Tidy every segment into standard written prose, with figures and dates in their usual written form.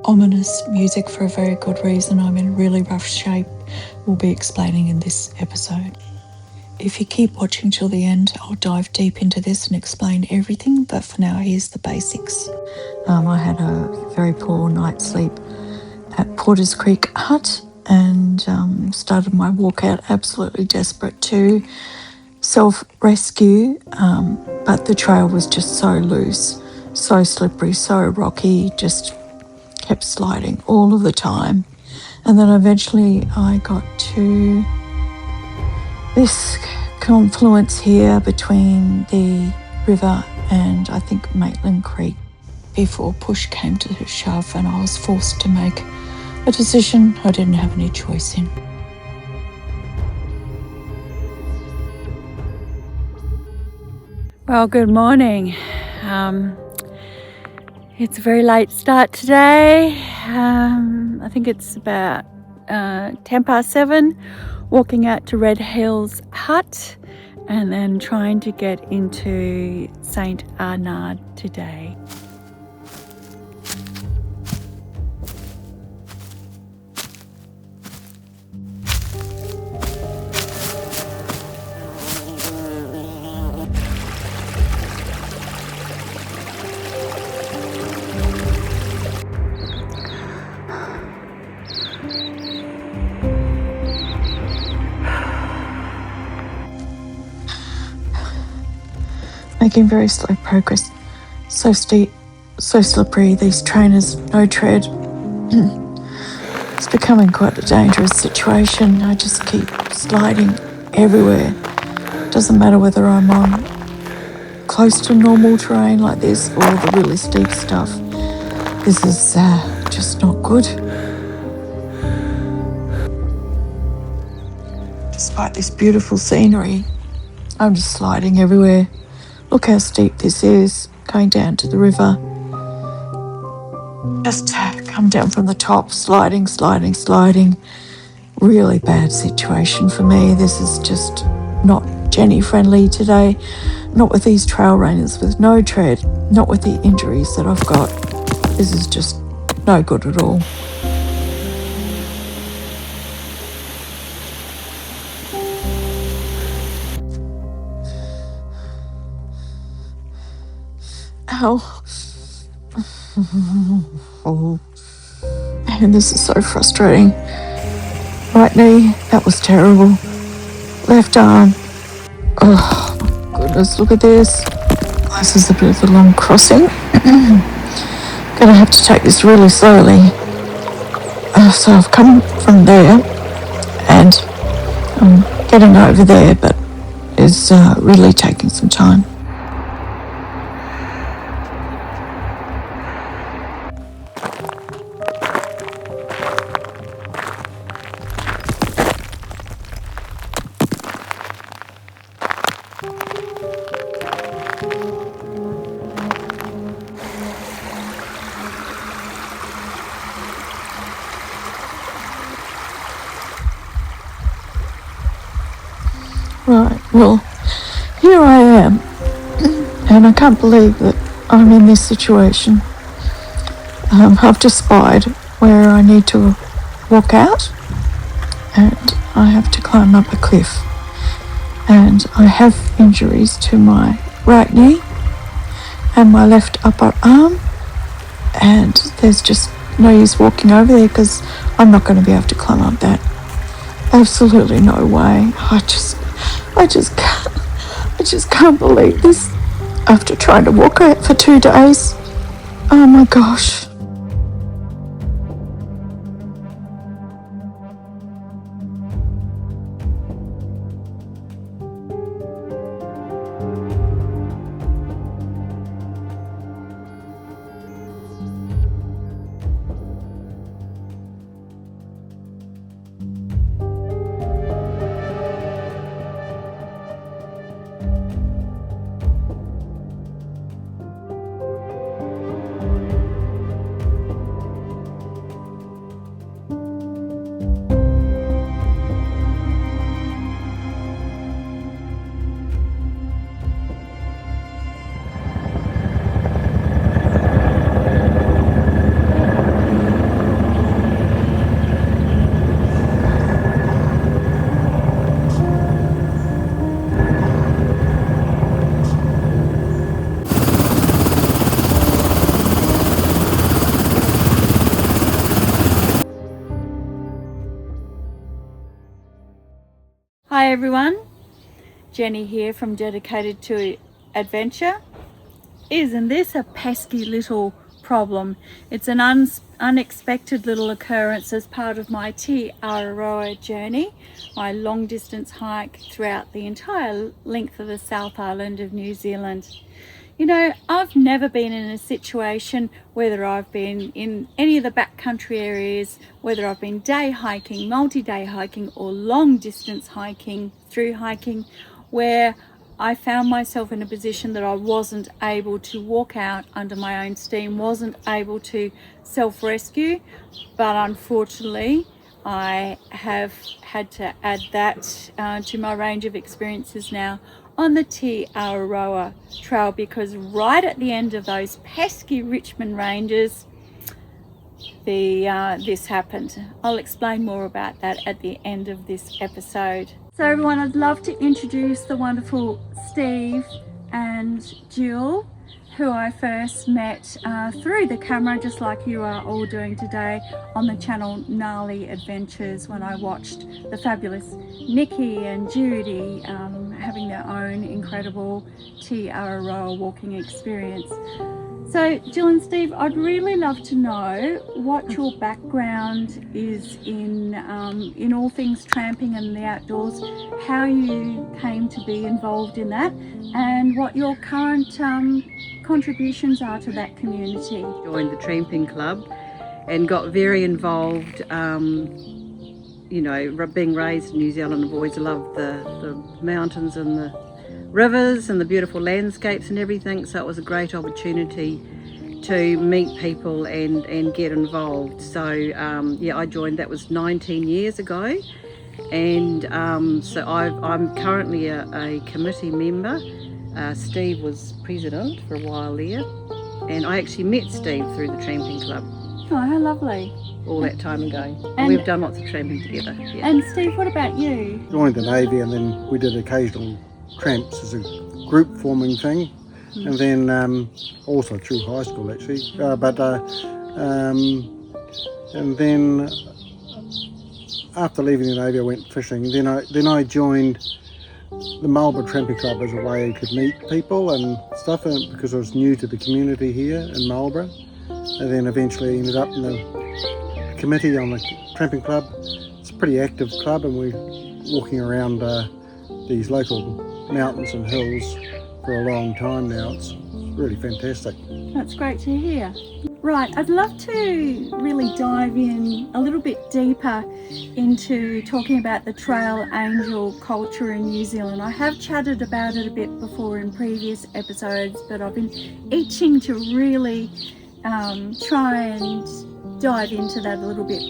Ominous music for a very good reason. I'm in really rough shape. We'll be explaining in this episode. If you keep watching till the end, I'll dive deep into this and explain everything, but for now, here's the basics. I had a very poor night's sleep at Porter's Creek Hut and started my walkout absolutely desperate to self-rescue, but the trail was just so loose, so slippery, so rocky, just kept sliding all of the time. And then eventually I got to this confluence here between the river and I think Maitland Creek before push came to shove and I was forced to make a decision I didn't have any choice in. Well, good morning. It's a very late start today. I think it's about 7:10, walking out to Red Hills Hut and then trying to get into St. Arnaud today. Making very slow progress. So steep, so slippery, these trainers, no tread. It's becoming quite a dangerous situation. I just keep sliding everywhere. Doesn't matter whether I'm on close to normal terrain like this or the really steep stuff. This is just not good. Despite this beautiful scenery, I'm just sliding everywhere. Look how steep this is, going down to the river. Just come down from the top, sliding. Really bad situation for me. This is just not Jenny friendly today. Not with these trail runners with no tread, not with the injuries that I've got. This is just no good at all. Ow. Oh. And this is so frustrating. Right knee, that was terrible. Left arm. Oh my goodness, look at this. This is a bit of a long crossing. Gonna have to take this really slowly. So I've come from there and I'm getting over there, but it's really taking some time. Right, well, here I am, and I can't believe that I'm in this situation. I've just spied where I need to walk out, and I have to climb up a cliff. And I have injuries to my right knee and my left upper arm, and there's just no use walking over there because I'm not going to be able to climb up that. Absolutely no way. I just can't believe this after trying to walk out for 2 days. Oh my gosh. Hey everyone, Jenny here from Dedicated to Adventure. Isn't this a pesky little problem? It's an unexpected little occurrence as part of my Araroa journey, my long distance hike throughout the entire length of the South Island of New Zealand. You know, I've never been in a situation, whether I've been in any of the backcountry areas, whether I've been day hiking, multi-day hiking, or long distance hiking, through hiking, where I found myself in a position that I wasn't able to walk out under my own steam, wasn't able to self-rescue, but unfortunately I have had to add that to my range of experiences now on the Araroa trail, because right at the end of those pesky Richmond ranges, this happened. I'll explain more about that at the end of this episode. So everyone, I'd love to introduce the wonderful Steve and Jill, who I first met through the camera, just like you are all doing today on the channel Gnarly Adventures, when I watched the fabulous Nikki and Judy having their own incredible Araroa walking experience. So Jill and Steve, I'd really love to know what your background is in all things tramping and the outdoors, how you came to be involved in that, and what your current contributions are to that community. Joined the tramping club and got very involved. You know, being raised in New Zealand, I've always loved the mountains and the rivers and the beautiful landscapes and everything, so it was a great opportunity to meet people and get involved. So yeah, I joined, that was 19 years ago, and so I'm currently a committee member. Steve was president for a while there, and I actually met Steve through the tramping club. Oh, how lovely. All that time ago. And we've done lots of tramping together. Yeah. And Steve, what about you? Joined the Navy, and then we did occasional tramps as a group forming thing, and then also through high school actually, and then after leaving the Navy I went fishing. Then I joined the Marlborough Tramping Club as a way I could meet people and stuff, and because I was new to the community here in Marlborough, and then eventually ended up in the committee on the Tramping Club. It's a pretty active club, and we're walking around these local mountains and hills for a long time now. It's really fantastic. That's great to hear. Right, I'd love to really dive in a little bit deeper into talking about the trail angel culture in New Zealand. I have chatted about it a bit before in previous episodes, but I've been itching to really try and dive into that a little bit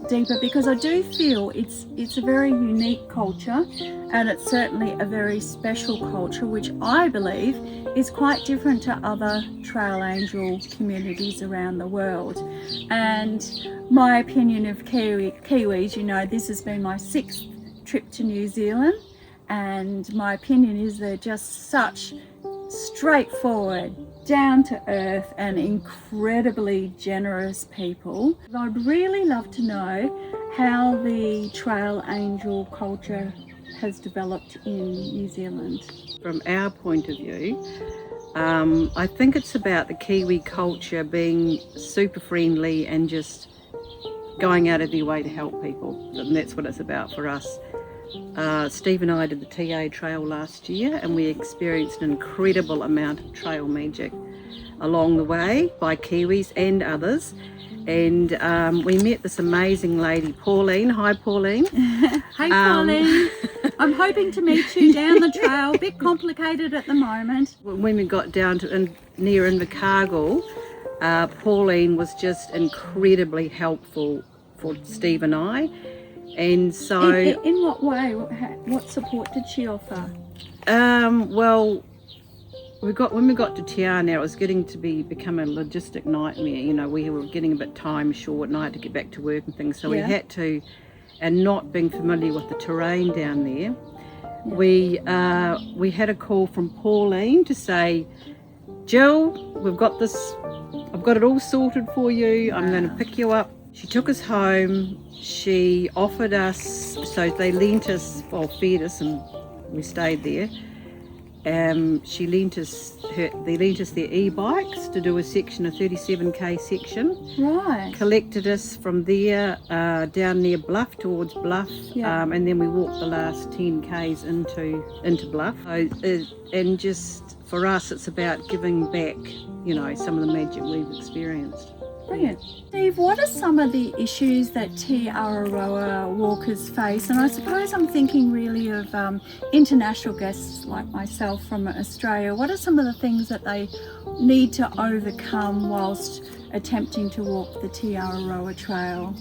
deeper, because I do feel it's a very unique culture, and it's certainly a very special culture, which I believe is quite different to other trail angel communities around the world. And my opinion of Kiwis, you know, this has been my 6th trip to New Zealand, and my opinion is they're just such straightforward, down to earth and incredibly generous people. I'd really love to know how the trail angel culture has developed in New Zealand. From our point of view, I think it's about the Kiwi culture being super friendly and just going out of their way to help people, and that's what it's about for us. Steve and I did the TA trail last year, and we experienced an incredible amount of trail magic along the way by Kiwis and others. And we met this amazing lady, Pauline. Hi, Pauline. Hey, Pauline. I'm hoping to meet you down the trail. A bit complicated at the moment. When we got down to near Invercargill, Pauline was just incredibly helpful for Steve and I. And so, in what way? What support did she offer? Well, when we got to Tiana, it was getting to become a logistic nightmare. You know, we were getting a bit time short, and I had to get back to work and things. So we had to, and not being familiar with the terrain down there, we had a call from Pauline to say, Jill, we've got this. I've got it all sorted for you. I'm going to pick you up She took us home. She offered us, so they lent us, or fed us, and we stayed there. They lent us their e-bikes to do a section, a 37k section. Right. Collected us from there down near Bluff, towards Bluff, and then we walked the last 10k's into Bluff. So, and just for us, it's about giving back, you know, some of the magic we've experienced. Brilliant. Steve, what are some of the issues that Araroa walkers face? And I suppose I'm thinking really of international guests like myself from Australia. What are some of the things that they need to overcome whilst attempting to walk the Araroa Trail?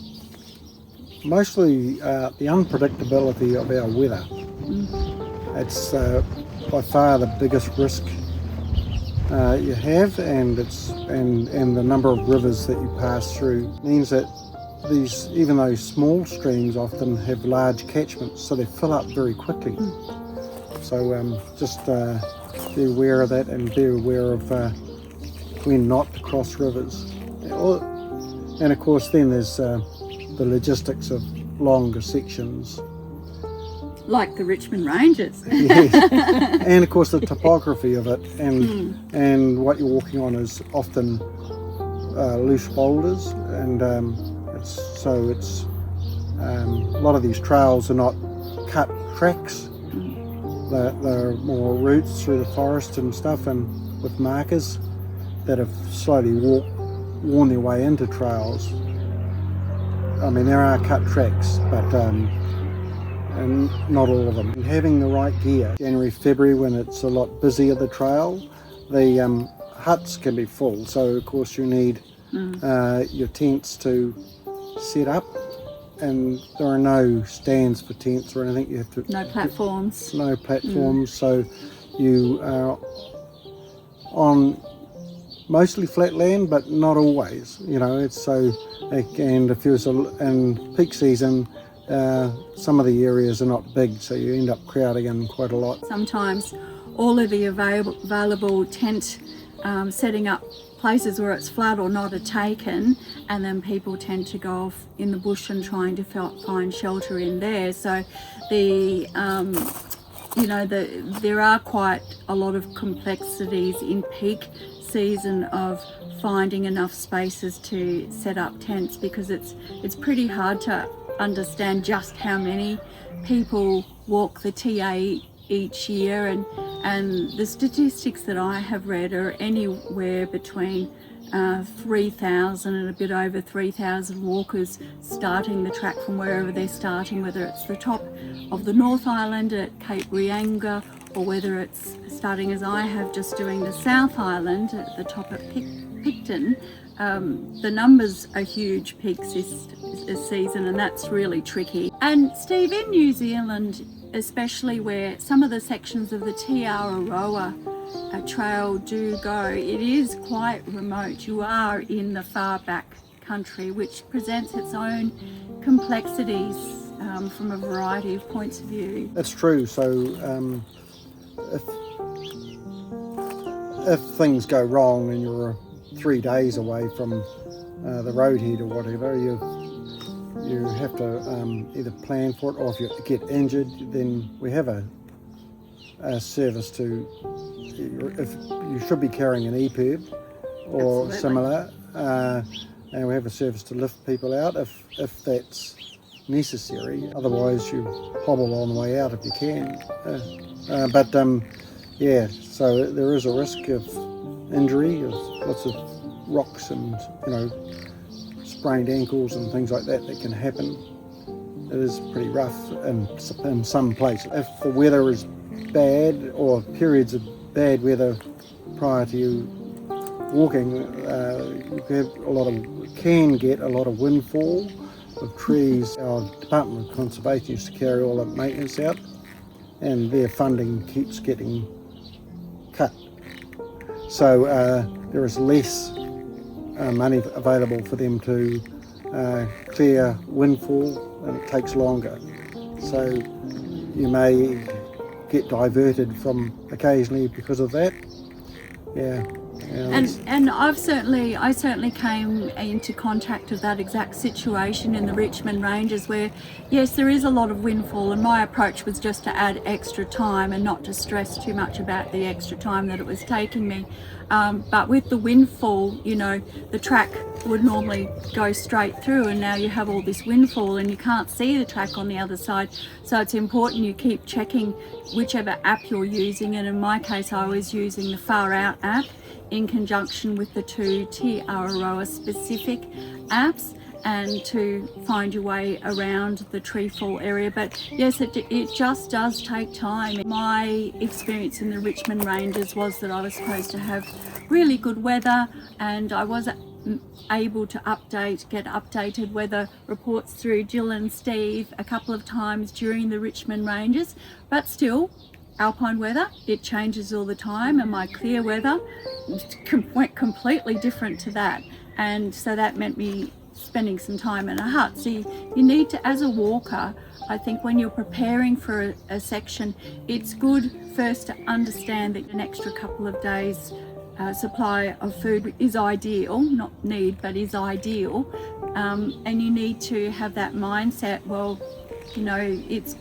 Mostly the unpredictability of our weather. It's by far the biggest risk you have, and the number of rivers that you pass through means that even those small streams often have large catchments, so they fill up very quickly. So just be aware of that, and be aware of when not to cross rivers. And of course then there's the logistics of longer sections. Like the Richmond Ranges. Yes. And of course the topography of it, and what you're walking on is often loose boulders, and it's a lot of these trails are not cut tracks. They're more routes through the forest and stuff, and with markers that have slowly worn their way into trails. I mean, there are cut tracks, but and not all of them. And having the right gear. January, February, when it's a lot busier, the trail, the huts can be full, so of course you need your tents to set up, and there are no stands for tents or anything. You have to No platforms. No platforms, so you are on mostly flat land, but not always. You know, it's so, and if there's in peak season, some of the areas are not big, so you end up crowding in quite a lot. Sometimes all of the available tent setting up places where it's flat or not are taken, and then people tend to go off in the bush and trying to find shelter in there. So there are quite a lot of complexities in peak season of finding enough spaces to set up tents, because it's pretty hard to understand just how many people walk the TA each year, and the statistics that I have read are anywhere between 3,000 and a bit over 3,000 walkers starting the track from wherever they're starting, whether it's the top of the North Island at Cape Reinga, or whether it's starting as I have, just doing the South Island at the top at Picton. The numbers are huge peaks this season, and that's really tricky. And Steve, in New Zealand, especially where some of the sections of the Araroa trail do go, it is quite remote. You are in the far back country, which presents its own complexities from a variety of points of view. That's true. So if things go wrong and you're 3 days away from the roadhead or whatever, you have to either plan for it, or if you get injured, then we have a service to, if you should be carrying an EPIRB or Absolutely. similar, and we have a service to lift people out if that's necessary. Otherwise you hobble on the way out if you can. Yeah, so there is a risk of injury, of lots of rocks and sprained ankles and things like that can happen. It is pretty rough in some places. If the weather is bad, or periods of bad weather prior to you walking, you can get a lot of windfall of trees. Our Department of Conservation used to carry all the maintenance out, and their funding keeps getting cut. So there is less money available for them to clear windfall, and it takes longer. So you may get diverted from occasionally because of that. Yeah. And I certainly came into contact with that exact situation in the Richmond Ranges, where yes, there is a lot of windfall, and my approach was just to add extra time and not to stress too much about the extra time that it was taking me. But with the windfall, you know, the track would normally go straight through, and now you have all this windfall and you can't see the track on the other side. So it's important you keep checking whichever app you're using, and in my case I was using the Far Out app in conjunction with the two Araroa specific apps, and to find your way around the tree fall area. But yes, it just does take time. My experience in the Richmond Ranges was that I was supposed to have really good weather, and I was able to get updated weather reports through Jill and Steve a couple of times during the Richmond Ranges. But still, alpine weather, it changes all the time, and my clear weather went completely different to that, and so that meant me spending some time in a hut. So you need to, as a walker, I think when you're preparing for a section, it's good first to understand that an extra couple of days supply of food is ideal, not need, but is ideal, and you need to have that mindset, well, you know, it's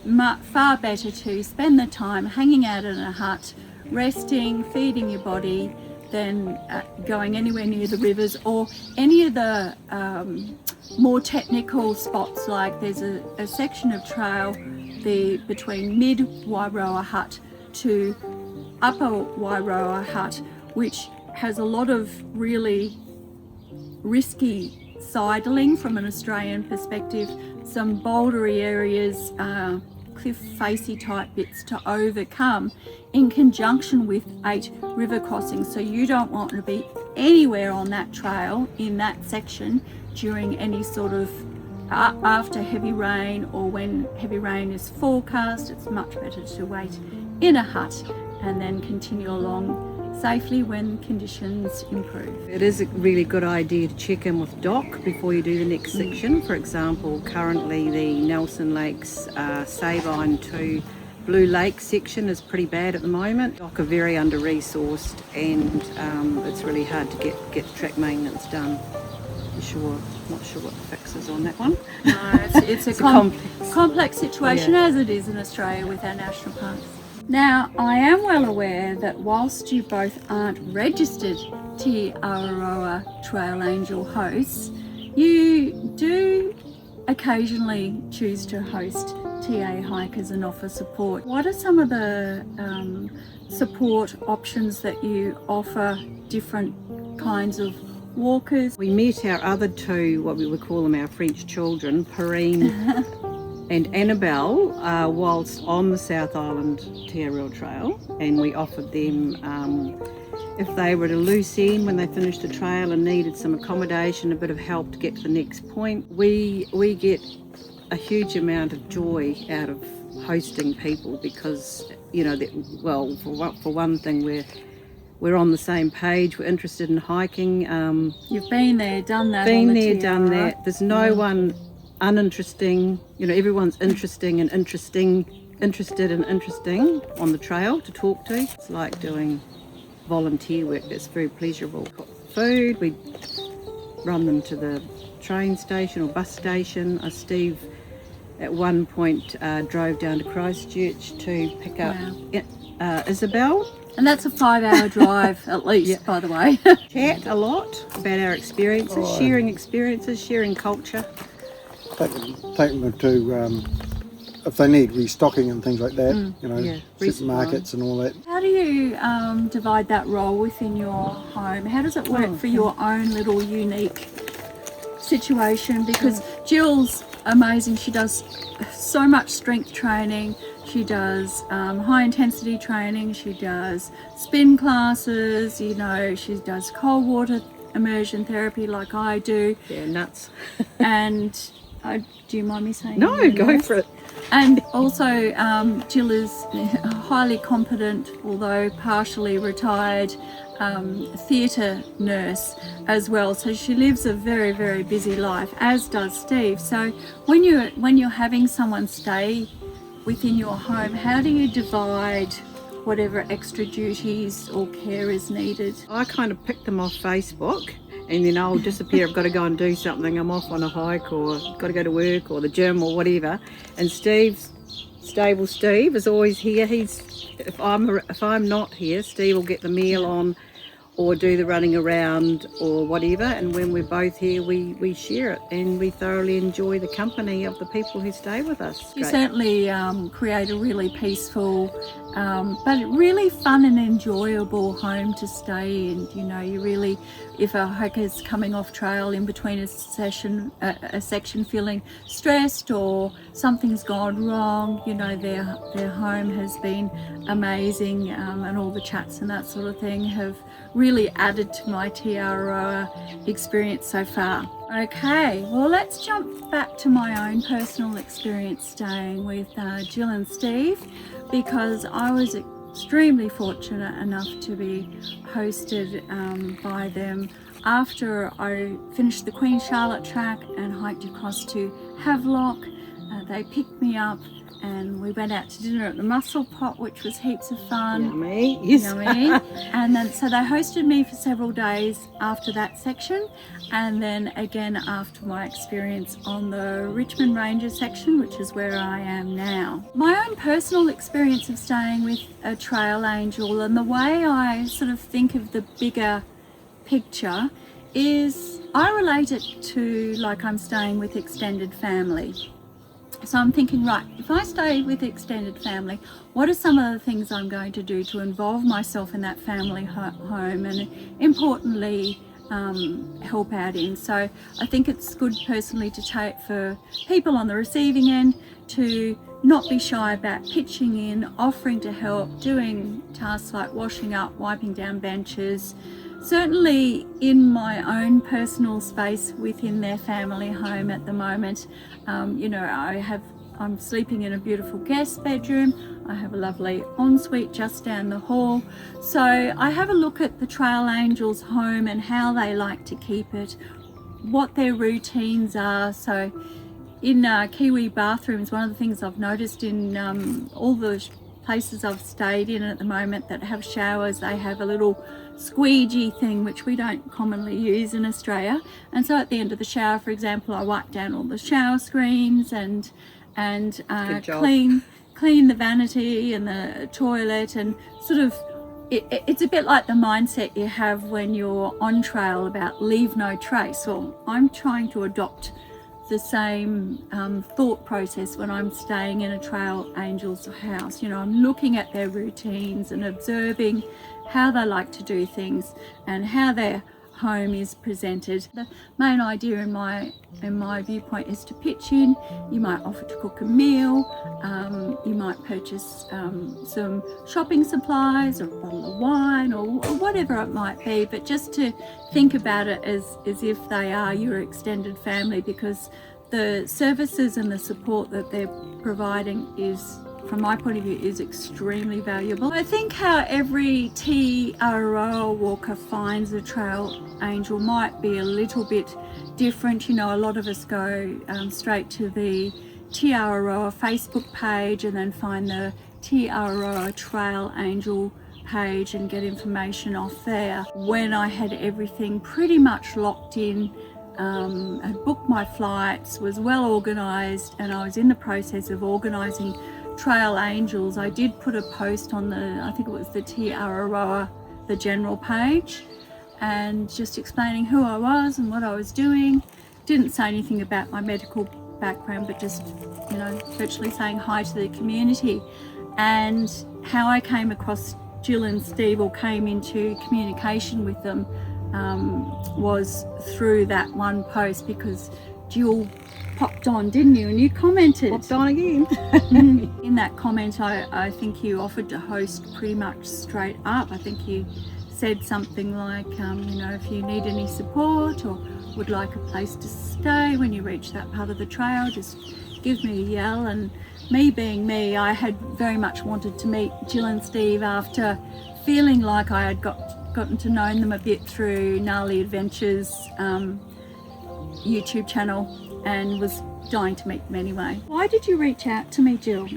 far better to spend the time hanging out in a hut, resting, feeding your body, than going anywhere near the rivers or any of the more technical spots. Like there's a section of trail there between mid Wairoa Hut to upper Wairoa Hut, which has a lot of really risky sidling from an Australian perspective, some bouldery areas, cliff facey type bits to overcome, in conjunction with 8 river crossings. So you don't want to be anywhere on that trail in that section during any sort of after heavy rain, or when heavy rain is forecast. It's much better to wait in a hut and then continue along safely when conditions improve. It is a really good idea to check in with DOC before you do the next section. For example, currently the Nelson Lakes Sabine to Blue Lake section is pretty bad at the moment. DOC are very under-resourced, and it's really hard to get track maintenance done. Not sure what the fix is on that one. No, it's a complex situation, as it is in Australia with our national parks. Now, I am well aware that whilst you both aren't registered Araroa Trail Angel hosts, you do occasionally choose to host TA hikers and offer support. What are some of the support options that you offer different kinds of walkers? We met our other two, what we would call them our French children, Perrine and Annabelle, whilst on the South Island Araroa Trail, and we offered them if they were at a loose end when they finished the trail and needed some accommodation, a bit of help to get to the next point. We get a huge amount of joy out of hosting people, because you know that, well, for one thing, we're on the same page, we're interested in hiking. You've been there, done that. Done that. There's no one uninteresting, you know, everyone's interested and interesting on the trail to talk to. It's like doing volunteer work. That's very pleasurable. Food, we run them to the train station or bus station. Steve at one point drove down to Christchurch to pick up Isabel. And that's a 5-hour drive at least, by the way. Chat a lot about our experiences, sharing culture. Take them to, if they need restocking and things like that, you know, supermarkets and all that. How do you divide that role within your home? How does it work for your own little unique situation? Because Jill's amazing. She does so much strength training. She does high intensity training. She does spin classes. You know, she does cold water immersion therapy like I do. Yeah, nuts. And do you mind me saying? No, go for it. And also Jill is a highly competent, although partially retired, theatre nurse as well. So she lives a very, very busy life, as does Steve. So when you're having someone stay within your home, how do you divide whatever extra duties or care is needed. I kind of pick them off Facebook, and then I'll disappear. I've got to go and do something. I'm off on a hike, or got to go to work, or the gym, or whatever. And Stable Steve is always here. If I'm not here, Steve will get the meal on, or do the running around, or whatever. And when we're both here, we share it, and we thoroughly enjoy the company of the people who stay with us. You certainly create a really peaceful, but really fun and enjoyable home to stay in. You know, you really, if a hiker's coming off trail in between a section feeling stressed or something's gone wrong, you know, their home has been amazing, and all the chats and that sort of thing have really added to my Araroa experience so far. Okay, well, let's jump back to my own personal experience staying with Jill and Steve, because I was extremely fortunate enough to be hosted by them after I finished the Queen Charlotte track and hiked across to Havelock. They picked me up and we went out to dinner at the Mussel Pot, which was heaps of fun. Yummy, yes. Yummy. And then so they hosted me for several days after that section, and then again after my experience on the Richmond Ranger section, which is where I am now. My own personal experience of staying with a trail angel, and the way I sort of think of the bigger picture, is I relate it to like I'm staying with extended family. So I'm thinking, right, if I stay with extended family, what are some of the things I'm going to do to involve myself in that family home, and importantly help out in? So I think it's good personally to take for people on the receiving end to not be shy about pitching in, offering to help, doing tasks like washing up, wiping down benches. Certainly in my own personal space within their family home at the moment, you know, I'm sleeping in a beautiful guest bedroom. I have a lovely ensuite just down the hall. So I have a look at the Trail Angels home and how they like to keep it, what their routines are. So in Kiwi bathrooms, one of the things I've noticed in all the places I've stayed in at the moment that have showers, they have a little squeegee thing, which we don't commonly use in Australia. And so at the end of the shower, for example, I wipe down all the shower screens and clean the vanity and the toilet, and sort of it's a bit like the mindset you have when you're on trail about leave no trace. Well, I'm trying to adopt the same thought process when I'm staying in a Trail Angels house. You know, I'm looking at their routines and observing how they like to do things and how their home is presented. The main idea in my viewpoint is to pitch in. You might offer to cook a meal, you might purchase some shopping supplies or a bottle of wine or whatever it might be, but just to think about it as if they are your extended family, because the services and the support that they're providing is, from my point of view, is extremely valuable. I think how every Araroa walker finds a Trail Angel might be a little bit different. You know, a lot of us go straight to the Araroa Facebook page and then find the Araroa Trail Angel page and get information off there. When I had everything pretty much locked in, had booked my flights, was well organised, and I was in the process of organising Trail Angels, I did put a post on I think it was the Araroa, the general page, and just explaining who I was and what I was doing. Didn't say anything about my medical background, but just, you know, virtually saying hi to the community. And how I came across Jill and Steve, or came into communication with them, was through that one post, because Jill popped on, didn't you? And you commented. Popped on again. In that comment, I think you offered to host pretty much straight up. I think you said something like, you know, if you need any support or would like a place to stay when you reach that part of the trail, just give me a yell. And me being me, I had very much wanted to meet Jill and Steve after feeling like I had gotten to know them a bit through Gnarly Adventures YouTube channel, and was dying to meet them anyway. Why did you reach out to me, Jill?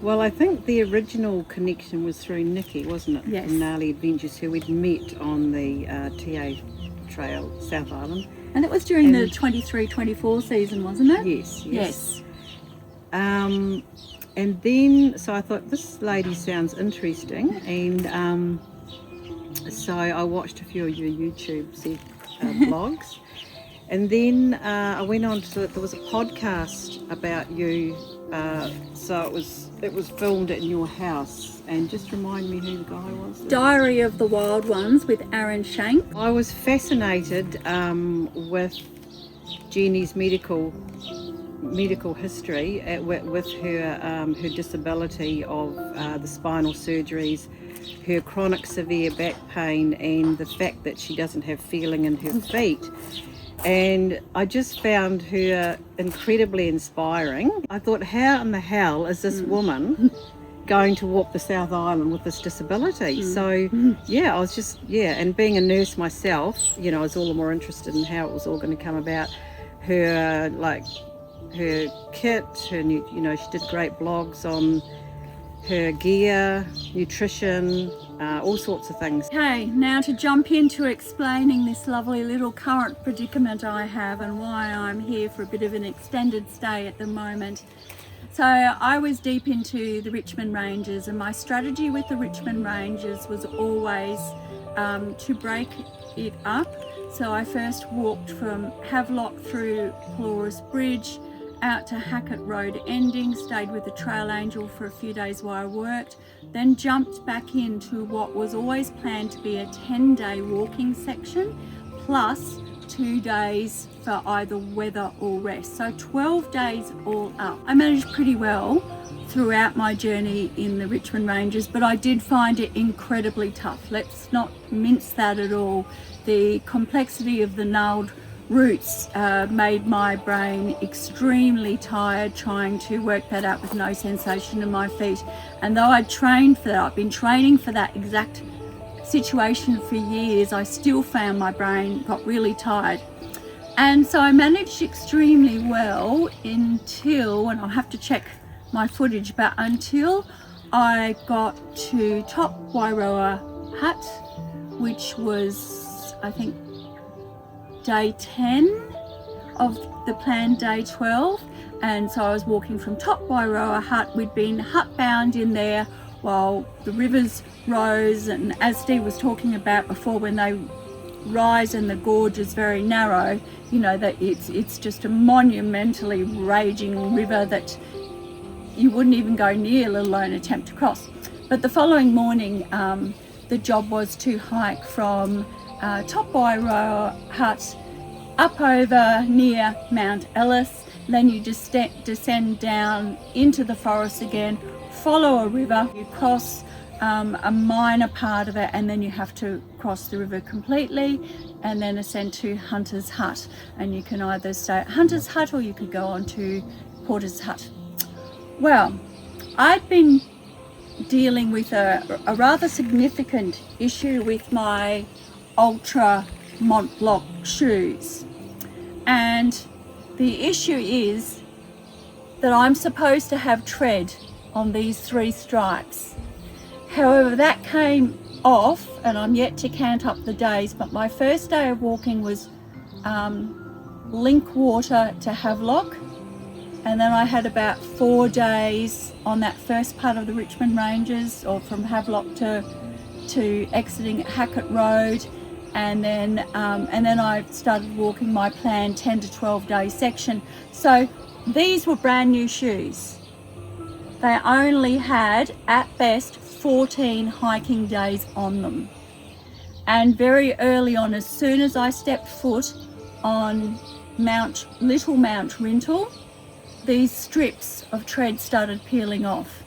Well, I think the original connection was through Nikki, wasn't it? Yes. From Gnarly Adventures, who we'd met on the TA Trail, South Island. And it was during the And- 23-24 season, wasn't it? Yes. And then, so I thought, this lady sounds interesting, and so I watched a few of your YouTube blogs, and then I went on to, there was a podcast about you, so it was filmed in your house, and just remind me who the guy was. Diary of the Wild Ones with Aaron Shank. I was fascinated with Jenny's medical history with her disability of the spinal surgeries, her chronic severe back pain, and the fact that she doesn't have feeling in her feet. And I just found her incredibly inspiring. I thought, how in the hell is this woman going to walk the South Island with this disability? So yeah, I was just, and being a nurse myself, I was all the more interested in how it was all going to come about. Her kit, her she did great blogs on her gear, nutrition, all sorts of things. Okay, now to jump into explaining this lovely little current predicament I have and why I'm here for a bit of an extended stay at the moment. So I was deep into the Richmond Ranges, and my strategy with the Richmond Ranges was always to break it up. So I first walked from Havelock through Chloris Bridge out to Hackett Road ending, stayed with the Trail Angel for a few days while I worked, then jumped back into what was always planned to be a 10-day walking section plus 2 days for either weather or rest. So 12 days all up. I managed pretty well throughout my journey in the Richmond Ranges, but I did find it incredibly tough. Let's not mince that at all. The complexity of the gnarled routes made my brain extremely tired trying to work that out with no sensation in my feet. And though I'd trained for that, I've been training for that exact situation for years, I still found my brain got really tired. And so I managed extremely well until, and I'll have to check my footage, but until I got to Top Wairoa Hut, which was, I think, day 10 of the planned day 12. And so I was walking from Top Wairoa Hut. We'd been hut bound in there while the rivers rose, and as Steve was talking about before, when they rise and the gorge is very narrow, that it's just a monumentally raging river that you wouldn't even go near, let alone attempt to cross. But the following morning, the job was to hike from Top Wairoa Hut up over near Mount Ellis. Then you just descend down into the forest again, follow a river, you cross a minor part of it, and then you have to cross the river completely and then ascend to Hunter's Hut. And you can either stay at Hunter's Hut or you could go on to Porter's Hut. Well, I'd been dealing with a rather significant issue with my Ultra Mont Blanc shoes, and the issue is that I'm supposed to have tread on these 3 stripes. However, that came off and I'm yet to count up the days, but my first day of walking was Linkwater to Havelock, and then I had about 4 days on that first part of the Richmond Ranges, or from Havelock to exiting Hackett Road, and then I started walking my planned 10 to 12 day section. So these were brand new shoes. They only had at best 14 hiking days on them, and very early on, as soon as I stepped foot on Little Mount Rintle, these strips of tread started peeling off,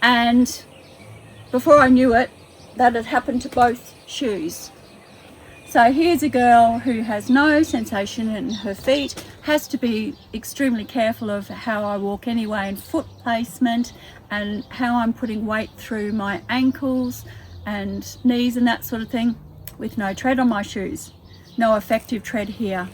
and before I knew it, that had happened to both shoes. So here's a girl who has no sensation in her feet, has to be extremely careful of how I walk anyway, and foot placement, and how I'm putting weight through my ankles and knees and that sort of thing, with no tread on my shoes, no effective tread here.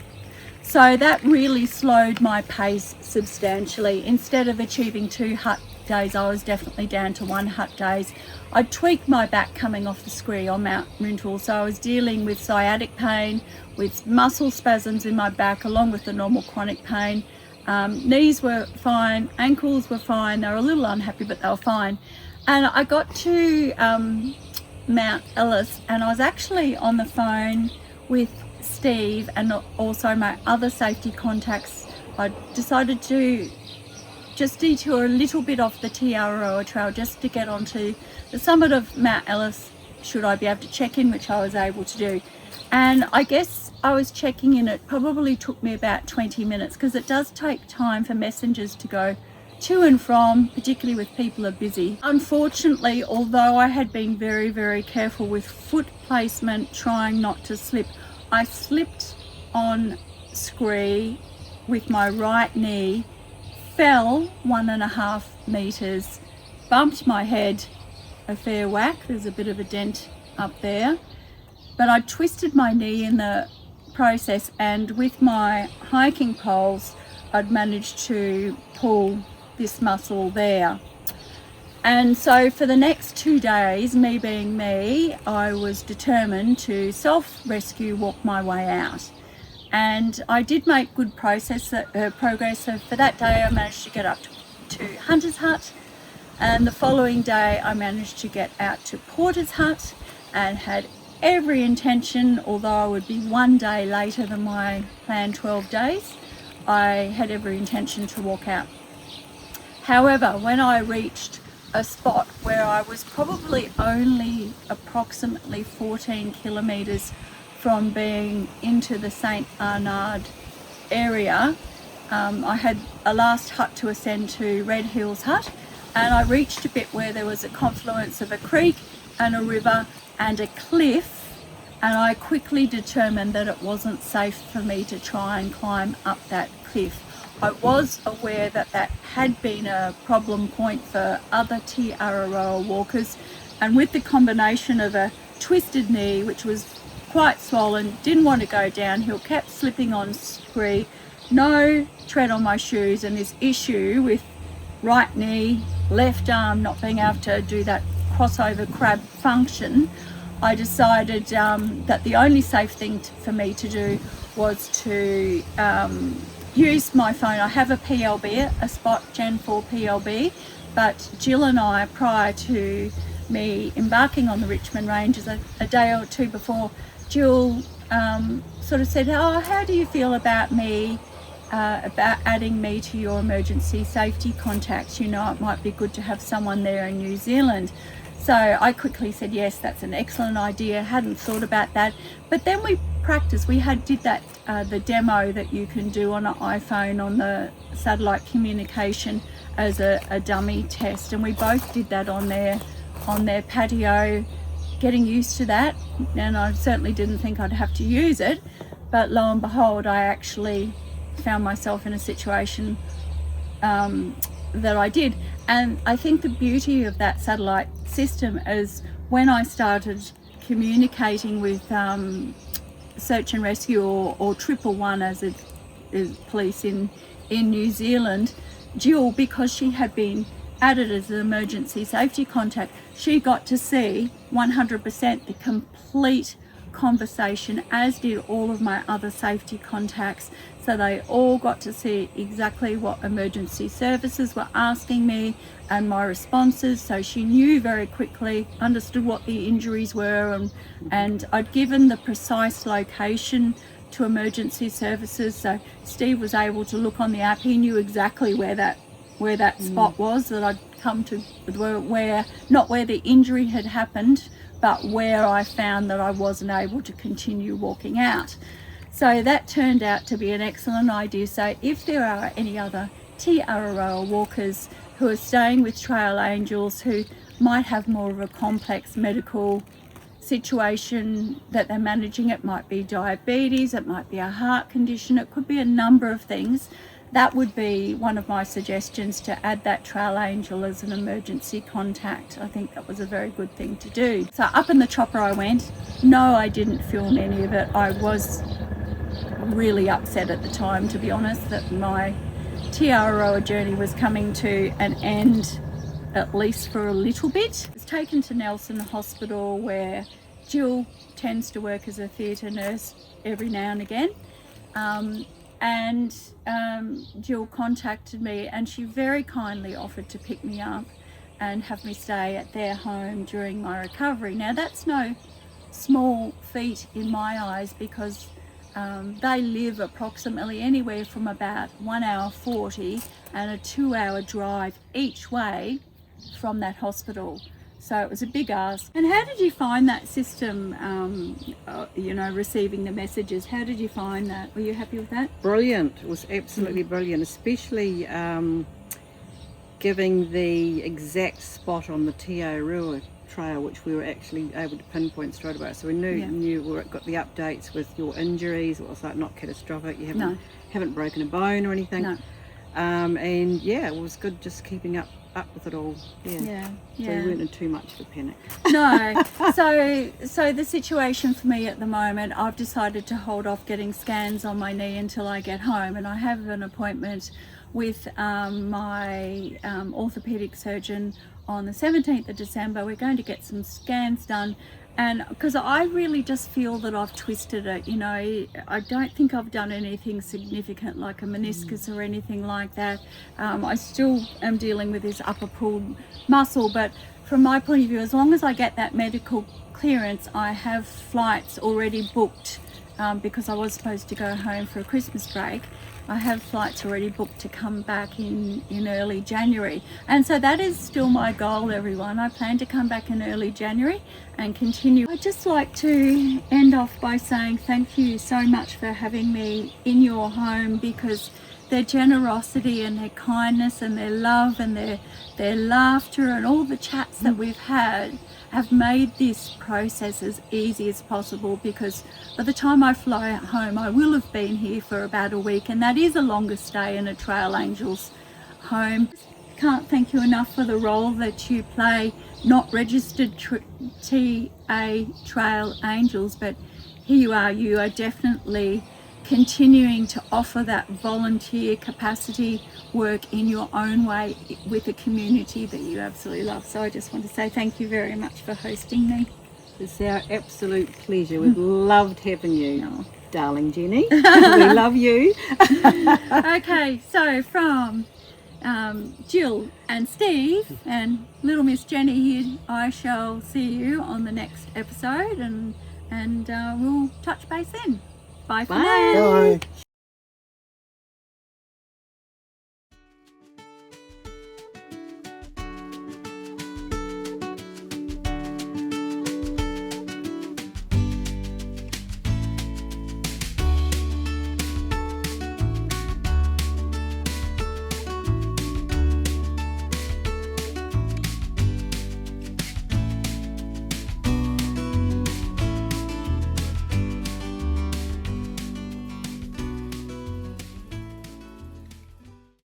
So that really slowed my pace substantially. Instead of achieving 2 hut days, I was definitely down to 1 hut days. I tweaked my back coming off the scree on Mount Rintoul, so I was dealing with sciatic pain, with muscle spasms in my back, along with the normal chronic pain. Knees were fine, ankles were fine, they were a little unhappy, but they were fine. And I got to Mount Ellis, and I was actually on the phone with Steve and also my other safety contacts. I decided to just detour a little bit off the Araroa trail just to get onto the summit of Mount Ellis, should I be able to check in, which I was able to do. And I guess I was checking in, it probably took me about 20 minutes, because it does take time for messengers to go to and from, particularly with people are busy. Unfortunately, although I had been very, very careful with foot placement, trying not to slip, I slipped on scree with my right knee, fell 1.5 meters, bumped my head a fair whack. There's a bit of a dent up there, but I twisted my knee in the process, and with my hiking poles I'd managed to pull this muscle there. And so for the next 2 days, me being me, I was determined to self-rescue, walk my way out. And I did make good progress. So for that day I managed to get up to Hunter's Hut, and the following day I managed to get out to Porter's Hut, and had every intention, although I would be 1 day later than my planned 12 days, I had every intention to walk out. However, when I reached a spot where I was probably only approximately 14 kilometres from being into the St Arnaud area, I had a last hut to ascend to, Red Hills Hut, and I reached a bit where there was a confluence of a creek and a river and a cliff, and I quickly determined that it wasn't safe for me to try and climb up that cliff. I was aware that that had been a problem point for other Araroa walkers, and with the combination of a twisted knee, which was quite swollen, didn't want to go downhill, kept slipping on scree, no tread on my shoes, and this issue with right knee, left arm not being able to do that crossover crab function, I decided that the only safe thing for me to do was to use my phone. I have a PLB, a Spot Gen 4 PLB, but Jill and I, prior to me embarking on the Richmond Ranges, a day or two before, Jill sort of said, "Oh, how do you feel about me, about adding me to your emergency safety contacts? You know, it might be good to have someone there in New Zealand." So I quickly said, yes, that's an excellent idea. Hadn't thought about that. But then we practiced. We did that, the demo that you can do on an iPhone on the satellite communication as a dummy test. And we both did that on their patio, getting used to that. And I certainly didn't think I'd have to use it. But lo and behold, I actually found myself in a situation that I did. And I think the beauty of that satellite system is when I started communicating with search and rescue or 111 as it is police in New Zealand, Jill, because she had been added as an emergency safety contact, she got to see 100% the complete conversation, as did all of my other safety contacts. So they all got to see exactly what emergency services were asking me and my responses. So she knew very quickly, understood what the injuries were, and I'd given the precise location to emergency services. So Steve was able to look on the app. He knew exactly where that spot was that I'd come to, where not where the injury had happened, but where I found that I wasn't able to continue walking out. So that turned out to be an excellent idea. So if there are any other Araroa walkers who are staying with Trail Angels who might have more of a complex medical situation that they're managing, it might be diabetes, it might be a heart condition, it could be a number of things, that would be one of my suggestions, to add that Trail Angel as an emergency contact. I think that was a very good thing to do. So up in the chopper I went. No, I didn't film any of it. I was really upset at the time, to be honest, that my Araroa journey was coming to an end, at least for a little bit. I was taken to Nelson Hospital, where Jill tends to work as a theatre nurse every now and again. Jill contacted me, and she very kindly offered to pick me up and have me stay at their home during my recovery. Now, that's no small feat in my eyes, because they live approximately anywhere from about 1 hour 40 and a 2-hour drive each way from that hospital. So it was a big ask. And how did you find that system, receiving the messages? How did you find that? Were you happy with that? Brilliant. It was absolutely brilliant, especially giving the exact spot on the Araroa trail, which we were actually able to pinpoint straight away. So we knew we got the updates with your injuries. It was like not catastrophic. You haven't broken a bone or anything. No. And yeah, it was good just keeping up with it all. Yeah. So we weren't in too much of a panic. No. So the situation for me at the moment, I've decided to hold off getting scans on my knee until I get home, and I have an appointment with my orthopaedic surgeon on the 17th of December. We're going to get some scans done, and because I really just feel that I've twisted it, I don't think I've done anything significant like a meniscus or anything like that. I still am dealing with this upper pulled muscle, but from my point of view, as long as I get that medical clearance, I have flights already booked, because I was supposed to go home for a Christmas break. I have flights already booked to come back in early January. And so that is still my goal, everyone. I plan to come back in early January and continue. I'd just like to end off by saying thank you so much for having me in your home, because their generosity and their kindness and their love and their laughter and all the chats that we've had have made this process as easy as possible, because by the time I fly home I will have been here for about a week, and that is a longer stay in a Trail Angels home. Can't thank you enough for the role that you play, not registered TA Trail Angels, but here you are definitely continuing to offer that volunteer capacity work in your own way with a community that you absolutely love. So I just want to say thank you very much for hosting me. It's our absolute pleasure. We've loved having you, darling Jenny. We love you. Okay, so from Jill and Steve and little Miss Jenny here, I shall see you on the next episode, and we'll touch base then. Bye for now. Bye.